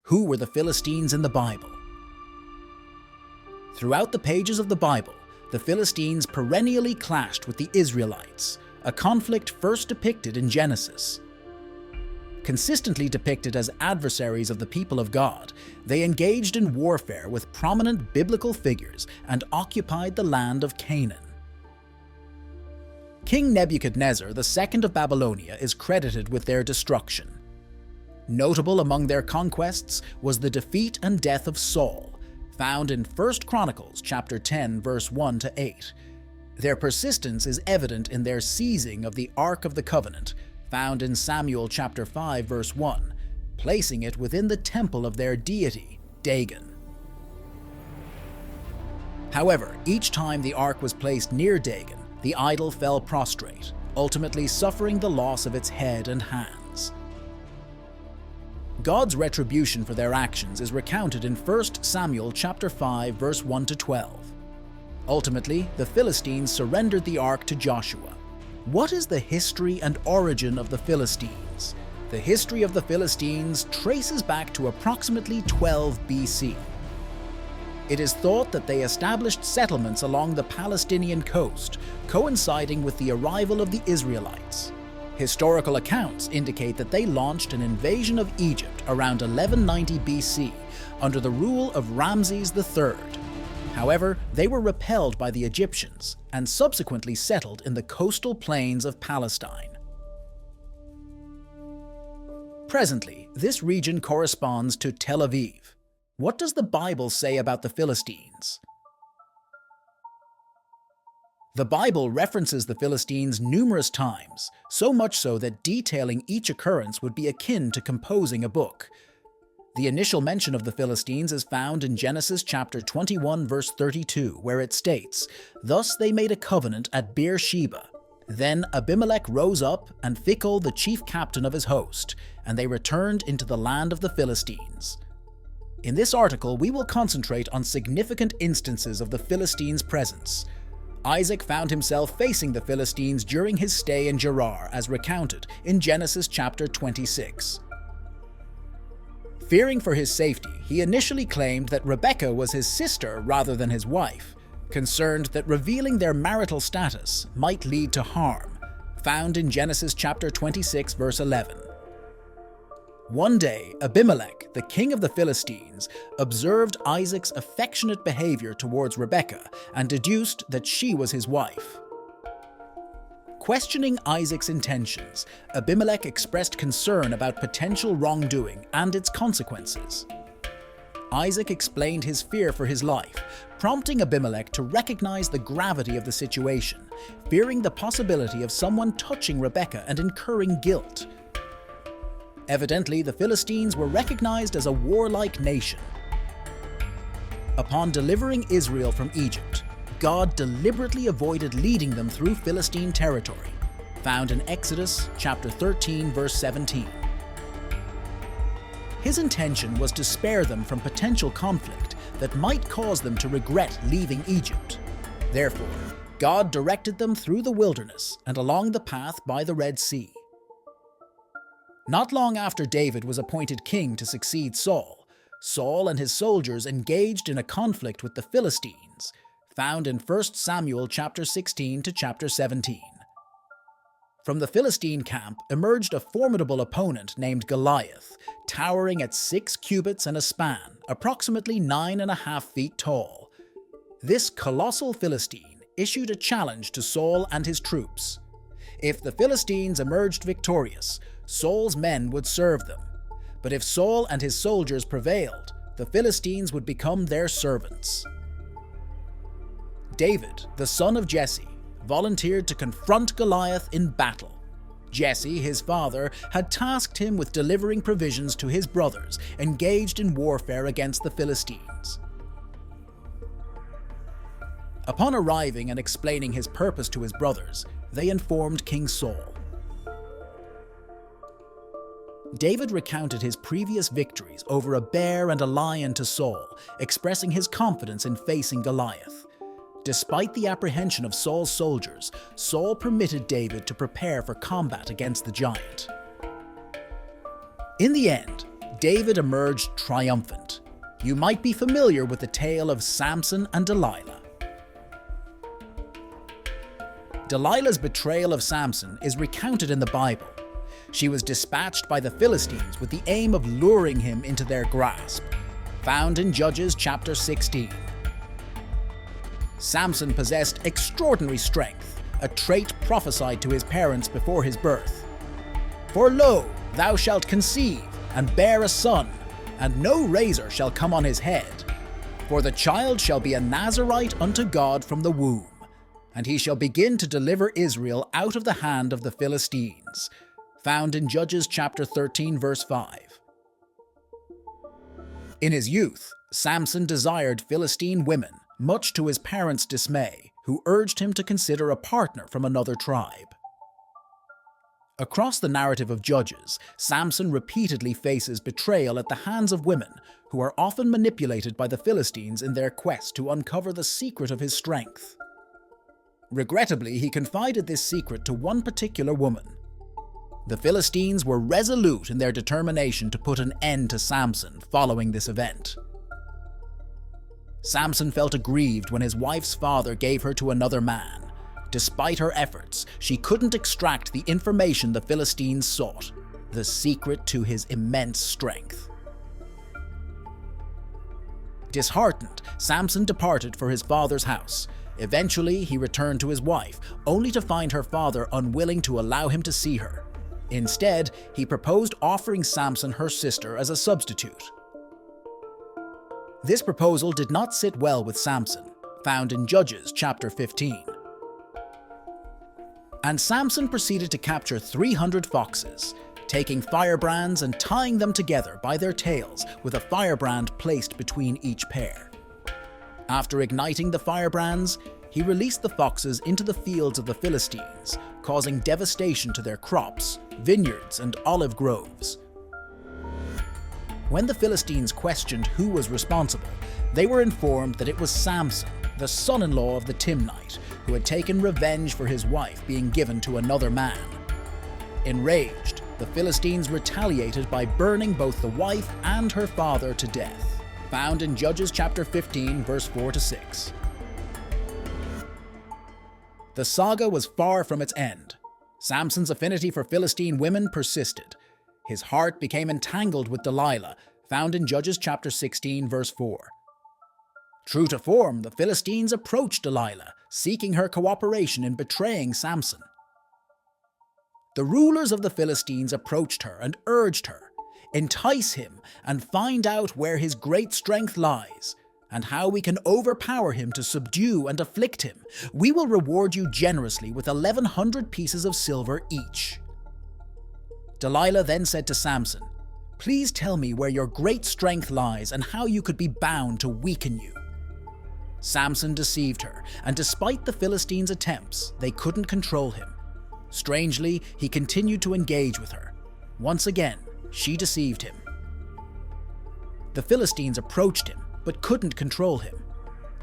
Who were the Philistines in the Bible? Throughout the pages of the Bible, the Philistines perennially clashed with the Israelites, a conflict first depicted in Genesis. Consistently depicted as adversaries of the people of God, they engaged in warfare with prominent biblical figures and occupied the land of Canaan. King Nebuchadnezzar II of Babylonia is credited with their destruction. Notable among their conquests was the defeat and death of Saul, found in 1 Chronicles chapter 10, verse 1 to 8. Their persistence is evident in their seizing of the Ark of the Covenant, found in Samuel chapter 5, verse 1, placing it within the temple of their deity, Dagon. However, each time the Ark was placed near Dagon, the idol fell prostrate, ultimately suffering the loss of its head and hands. God's retribution for their actions is recounted in 1 Samuel chapter 5, verse 1 to 12. Ultimately, the Philistines surrendered the ark to Joshua. What is the history and origin of the Philistines? The history of the Philistines traces back to approximately 12 BC. It is thought that they established settlements along the Palestinian coast, coinciding with the arrival of the Israelites. Historical accounts indicate that they launched an invasion of Egypt around 1190 BC under the rule of Ramses III. However, they were repelled by the Egyptians and subsequently settled in the coastal plains of Palestine. Presently, this region corresponds to Tel Aviv. What does the Bible say about the Philistines? The Bible references the Philistines numerous times, so much so that detailing each occurrence would be akin to composing a book. The initial mention of the Philistines is found in Genesis chapter 21, verse 32, where it states, "Thus they made a covenant at Beersheba. Then Abimelech rose up, and Phicol the chief captain of his host, and they returned into the land of the Philistines." In this article, we will concentrate on significant instances of the Philistines' presence. Isaac found himself facing the Philistines during his stay in Gerar, as recounted in Genesis chapter 26. Fearing for his safety, he initially claimed that Rebekah was his sister rather than his wife, concerned that revealing their marital status might lead to harm, found in Genesis chapter 26, verse 11. One day, Abimelech, the king of the Philistines, observed Isaac's affectionate behavior towards Rebekah and deduced that she was his wife. Questioning Isaac's intentions, Abimelech expressed concern about potential wrongdoing and its consequences. Isaac explained his fear for his life, prompting Abimelech to recognize the gravity of the situation, fearing the possibility of someone touching Rebekah and incurring guilt. Evidently, the Philistines were recognized as a warlike nation. Upon delivering Israel from Egypt, God deliberately avoided leading them through Philistine territory, found in Exodus chapter 13, verse 17. His intention was to spare them from potential conflict that might cause them to regret leaving Egypt. Therefore, God directed them through the wilderness and along the path by the Red Sea. Not long after David was appointed king to succeed Saul, Saul and his soldiers engaged in a conflict with the Philistines, found in 1 Samuel chapter 16 to chapter 17. From the Philistine camp emerged a formidable opponent named Goliath, towering at 6 cubits and a span, approximately 9.5 feet tall. This colossal Philistine issued a challenge to Saul and his troops. If the Philistines emerged victorious, Saul's men would serve them. But if Saul and his soldiers prevailed, the Philistines would become their servants. David, the son of Jesse, volunteered to confront Goliath in battle. Jesse, his father, had tasked him with delivering provisions to his brothers engaged in warfare against the Philistines. Upon arriving and explaining his purpose to his brothers, they informed King Saul. David recounted his previous victories over a bear and a lion to Saul, expressing his confidence in facing Goliath. Despite the apprehension of Saul's soldiers, Saul permitted David to prepare for combat against the giant. In the end, David emerged triumphant. You might be familiar with the tale of Samson and Delilah. Delilah's betrayal of Samson is recounted in the Bible. She was dispatched by the Philistines with the aim of luring him into their grasp, found in Judges chapter 16. Samson possessed extraordinary strength, a trait prophesied to his parents before his birth. For lo, thou shalt conceive, and bear a son, and no razor shall come on his head. For the child shall be a Nazarite unto God from the womb, and he shall begin to deliver Israel out of the hand of the Philistines. Found in Judges chapter 13, verse 5. In his youth, Samson desired Philistine women, much to his parents' dismay, who urged him to consider a partner from another tribe. Across the narrative of Judges, Samson repeatedly faces betrayal at the hands of women who are often manipulated by the Philistines in their quest to uncover the secret of his strength. Regrettably, he confided this secret to one particular woman. The Philistines were resolute in their determination to put an end to Samson following this event. Samson felt aggrieved when his wife's father gave her to another man. Despite her efforts, she couldn't extract the information the Philistines sought, the secret to his immense strength. Disheartened, Samson departed for his father's house. Eventually, he returned to his wife, only to find her father unwilling to allow him to see her. Instead, he proposed offering Samson her sister as a substitute. This proposal did not sit well with Samson, found in Judges chapter 15. And Samson proceeded to capture 300 foxes, taking firebrands and tying them together by their tails with a firebrand placed between each pair. After igniting the firebrands, he released the foxes into the fields of the Philistines, causing devastation to their crops, vineyards, and olive groves. When the Philistines questioned who was responsible, they were informed that it was Samson, the son-in-law of the Timnite, who had taken revenge for his wife being given to another man. Enraged, the Philistines retaliated by burning both the wife and her father to death. Found in Judges chapter 15, verse 4-6. The saga was far from its end. Samson's affinity for Philistine women persisted. His heart became entangled with Delilah, found in Judges chapter 16, verse 4. True to form, the Philistines approached Delilah, seeking her cooperation in betraying Samson. The rulers of the Philistines approached her and urged her, "Entice him and find out where his great strength lies, and how we can overpower him to subdue and afflict him. We will reward you generously with 1,100 pieces of silver each." Delilah then said to Samson, "Please tell me where your great strength lies and how you could be bound to weaken you." Samson deceived her, and despite the Philistines' attempts, they couldn't control him. Strangely, he continued to engage with her. Once again, she deceived him. The Philistines approached him, but couldn't control him.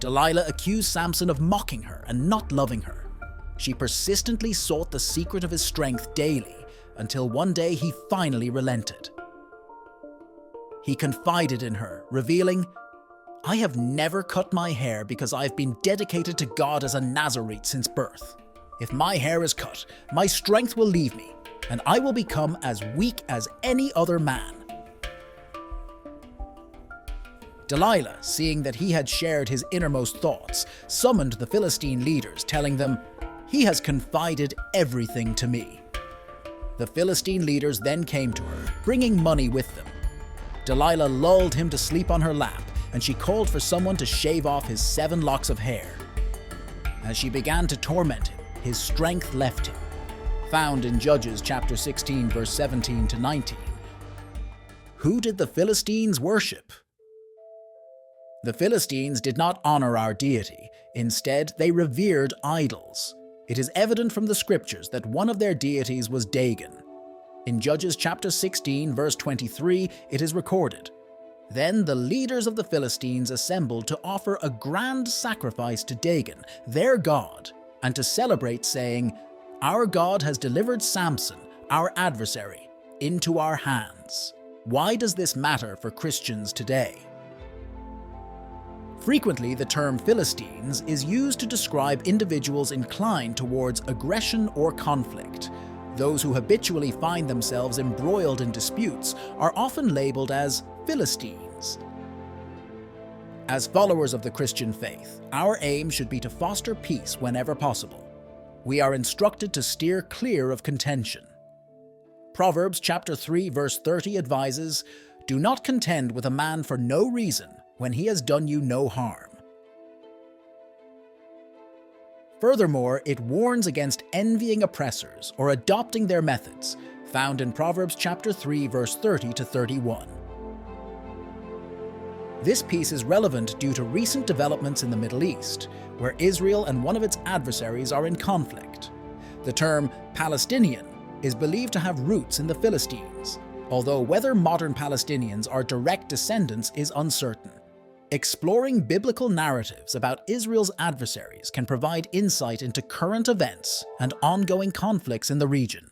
Delilah accused Samson of mocking her and not loving her. She persistently sought the secret of his strength daily, until one day he finally relented. He confided in her, revealing, "I have never cut my hair because I've been dedicated to God as a Nazarite since birth. If my hair is cut, my strength will leave me, and I will become as weak as any other man." Delilah, seeing that he had shared his innermost thoughts, summoned the Philistine leaders, telling them, "He has confided everything to me." The Philistine leaders then came to her, bringing money with them. Delilah lulled him to sleep on her lap, and she called for someone to shave off his 7 locks of hair. As she began to torment him, his strength left him. Found in Judges chapter 16, verse 17-19. Who did the Philistines worship? The Philistines did not honor our deity. Instead, they revered idols. It is evident from the scriptures that one of their deities was Dagon. In Judges chapter 16, verse 23, it is recorded, "Then the leaders of the Philistines assembled to offer a grand sacrifice to Dagon, their god, and to celebrate, saying, 'Our God has delivered Samson, our adversary, into our hands.'" Why does this matter for Christians today? Frequently, the term Philistines is used to describe individuals inclined towards aggression or conflict. Those who habitually find themselves embroiled in disputes are often labeled as Philistines. As followers of the Christian faith, our aim should be to foster peace whenever possible. We are instructed to steer clear of contention. Proverbs chapter 3 verse 30 advises, "Do not contend with a man for no reason when he has done you no harm." Furthermore, it warns against envying oppressors or adopting their methods, found in Proverbs chapter 3 verse 30 to 31. This piece is relevant due to recent developments in the Middle East, where Israel and one of its adversaries are in conflict. The term Palestinian is believed to have roots in the Philistines, although whether modern Palestinians are direct descendants is uncertain. Exploring biblical narratives about Israel's adversaries can provide insight into current events and ongoing conflicts in the region.